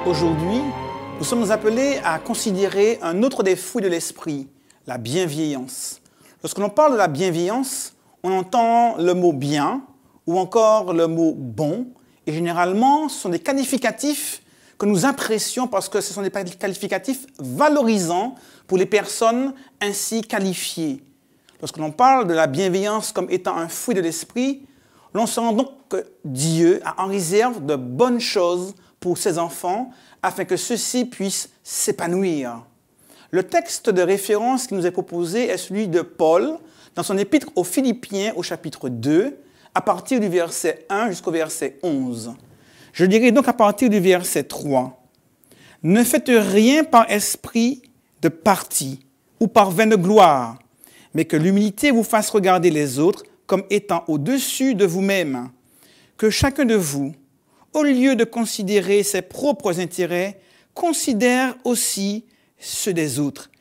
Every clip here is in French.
Aujourd'hui, nous sommes appelés à considérer un autre des fruits de l'esprit, la bienveillance. Lorsque l'on parle de la bienveillance, on entend le mot bien ou encore le mot bon. Et généralement, ce sont des qualificatifs que nous apprécions parce que ce sont des qualificatifs valorisants pour les personnes ainsi qualifiées. Lorsque l'on parle de la bienveillance comme étant un fruit de l'esprit, l'on se rend donc que Dieu a en réserve de bonnes choses pour ses enfants afin que ceux-ci puissent s'épanouir. Le texte de référence qui nous est proposé est celui de Paul dans son épître aux Philippiens au chapitre 2, à partir du verset 1 jusqu'au verset 11. Je dirai donc à partir du verset 3. « Ne faites rien par esprit de parti ou par vaine gloire, mais que l'humilité vous fasse regarder les autres comme étant au-dessus de vous-même. Que chacun de vous, au lieu de considérer ses propres intérêts, considère aussi ceux des autres.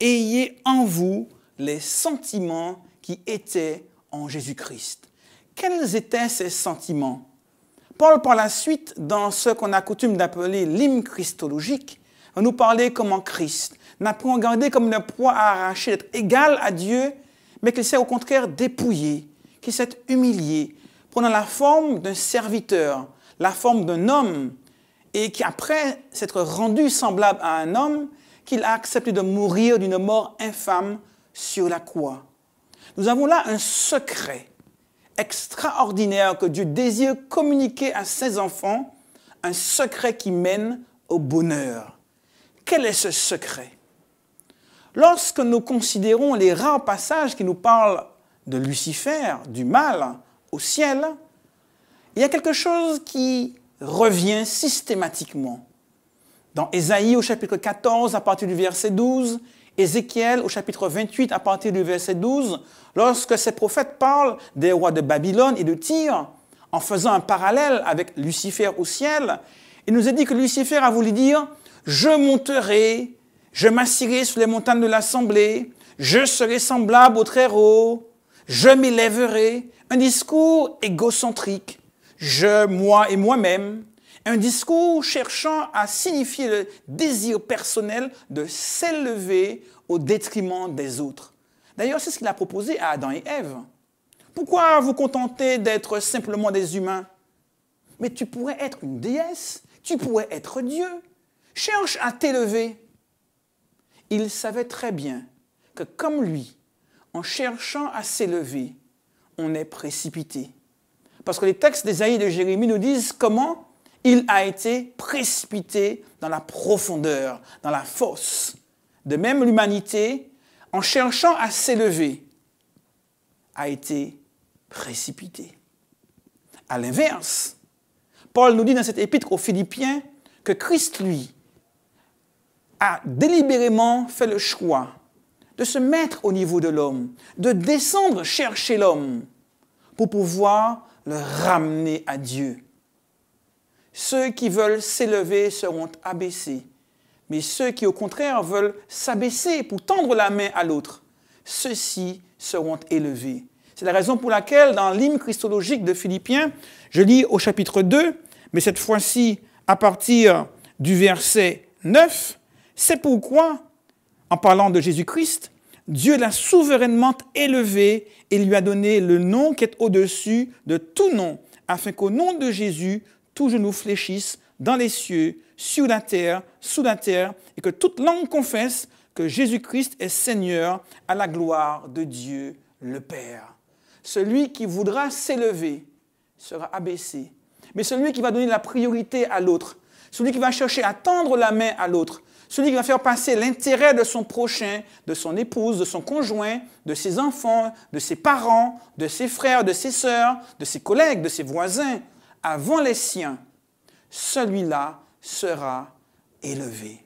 Ayez en vous les sentiments qui étaient en Jésus-Christ. » Quels étaient ces sentiments? Paul, par la suite, dans ce qu'on a coutume d'appeler l'hymne christologique, va nous parler comment Christ n'a pas regardé comme une proie à arracher d'être égal à Dieu, mais qu'il s'est au contraire dépouillé, qu'il s'est humilié, prenant la forme d'un serviteur, la forme d'un homme, et qu'après s'être rendu semblable à un homme, qu'il a accepté de mourir d'une mort infâme sur la croix. Nous avons là un secret extraordinaire que Dieu désire communiquer à ses enfants, un secret qui mène au bonheur. Quel est ce secret? Lorsque nous considérons les rares passages qui nous parlent de Lucifer, du mal au ciel, il y a quelque chose qui revient systématiquement. Dans Ésaïe au chapitre 14, à partir du verset 12, Ézéchiel au chapitre 28, à partir du verset 12, lorsque ces prophètes parlent des rois de Babylone et de Tyr, en faisant un parallèle avec Lucifer au ciel, il nous est dit que Lucifer a voulu dire « Je monterai, je m'assirai sur les montagnes de l'assemblée, je serai semblable au Très-Haut, je m'élèverai ». Un discours égocentrique, je, moi et moi-même, un discours cherchant à signifier le désir personnel de s'élever au détriment des autres. D'ailleurs, c'est ce qu'il a proposé à Adam et Ève. Pourquoi vous contenter d'être simplement des humains? Mais tu pourrais être une déesse, tu pourrais être Dieu. Cherche à t'élever. Il savait très bien que comme lui, en cherchant à s'élever, on est précipité. Parce que les textes d'Ésaïe et de Jérémie nous disent comment il a été précipité dans la profondeur, dans la fosse. De même, l'humanité, en cherchant à s'élever, a été précipitée. À l'inverse, Paul nous dit dans cet épître aux Philippiens que Christ, lui, a délibérément fait le choix de se mettre au niveau de l'homme, de descendre chercher l'homme pour pouvoir le ramener à Dieu. Ceux qui veulent s'élever seront abaissés, mais ceux qui, au contraire, veulent s'abaisser pour tendre la main à l'autre, ceux-ci seront élevés. C'est la raison pour laquelle, dans l'hymne christologique de Philippiens, je lis au chapitre 2, mais cette fois-ci à partir du verset 9, c'est pourquoi, en parlant de Jésus-Christ, Dieu l'a souverainement élevé et lui a donné le nom qui est au-dessus de tout nom, afin qu'au nom de Jésus, tout genou fléchisse dans les cieux, sur la terre, sous la terre, et que toute langue confesse que Jésus-Christ est Seigneur à la gloire de Dieu le Père. Celui qui voudra s'élever sera abaissé, mais celui qui va donner la priorité à l'autre, celui qui va chercher à tendre la main à l'autre, celui qui va faire passer l'intérêt de son prochain, de son épouse, de son conjoint, de ses enfants, de ses parents, de ses frères, de ses sœurs, de ses collègues, de ses voisins, avant les siens, celui-là sera élevé.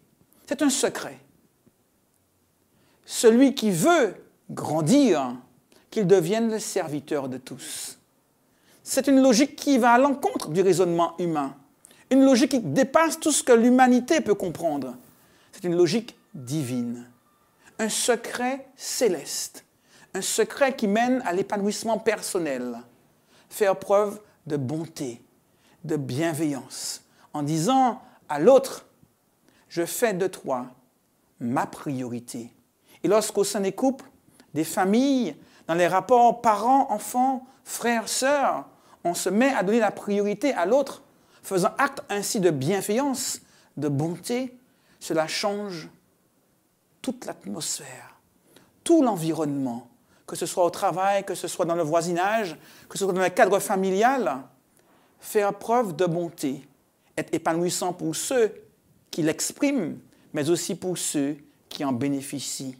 C'est un secret. Celui qui veut grandir, qu'il devienne le serviteur de tous. C'est une logique qui va à l'encontre du raisonnement humain, une logique qui dépasse tout ce que l'humanité peut comprendre. C'est une logique divine, un secret céleste, un secret qui mène à l'épanouissement personnel, faire preuve de bonté, de bienveillance, en disant à l'autre je fais de toi ma priorité. Et lorsqu'au sein des couples, des familles, dans les rapports parents-enfants, frères-sœurs, on se met à donner la priorité à l'autre, faisant acte ainsi de bienveillance, de bonté, cela change toute l'atmosphère, tout l'environnement, que ce soit au travail, que ce soit dans le voisinage, que ce soit dans le cadre familial. Faire preuve de bonté, être épanouissant pour ceux qui l'expriment, mais aussi pour ceux qui en bénéficient.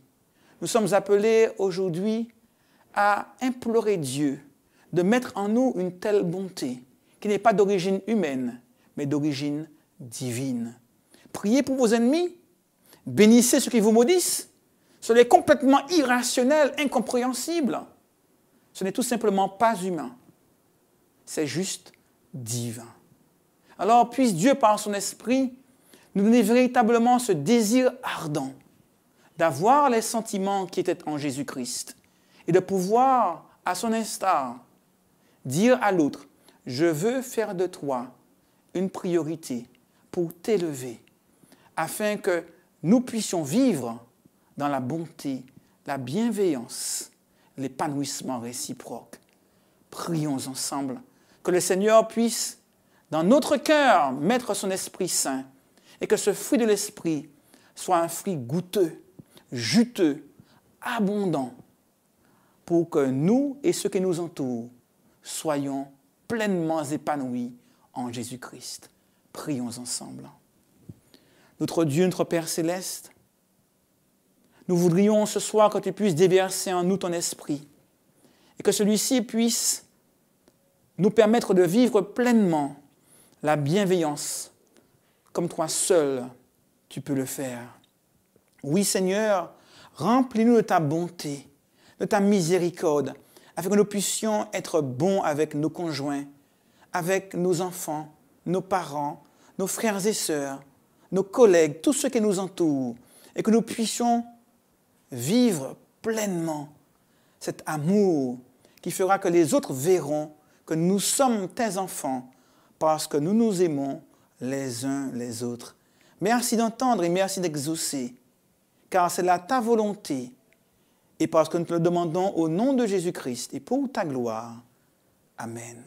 Nous sommes appelés aujourd'hui à implorer Dieu de mettre en nous une telle bonté qui n'est pas d'origine humaine, mais d'origine divine. Priez pour vos ennemis, bénissez ceux qui vous maudissent. Cela est complètement irrationnel, incompréhensible. Ce n'est tout simplement pas humain. C'est juste divin. Alors, puisse Dieu, par son esprit, nous donner véritablement ce désir ardent d'avoir les sentiments qui étaient en Jésus-Christ et de pouvoir, à son instar, dire à l'autre, je veux faire de toi une priorité pour t'élever, afin que nous puissions vivre dans la bonté, la bienveillance, l'épanouissement réciproque. Prions ensemble que le Seigneur puisse, dans notre cœur, mettre son Esprit Saint et que ce fruit de l'Esprit soit un fruit goûteux, juteux, abondant, pour que nous et ceux qui nous entourent soyons pleinement épanouis en Jésus-Christ. Prions ensemble. Notre Dieu, notre Père céleste, nous voudrions ce soir que tu puisses déverser en nous ton esprit et que celui-ci puisse nous permettre de vivre pleinement la bienveillance comme toi seul tu peux le faire. Oui, Seigneur, remplis-nous de ta bonté, de ta miséricorde, afin que nous puissions être bons avec nos conjoints, avec nos enfants, nos parents, nos frères et sœurs, nos collègues, tous ceux qui nous entourent, et que nous puissions vivre pleinement cet amour qui fera que les autres verront que nous sommes tes enfants parce que nous nous aimons les uns les autres. Merci d'entendre et merci d'exaucer, car c'est là ta volonté et parce que nous te le demandons au nom de Jésus-Christ et pour ta gloire. Amen.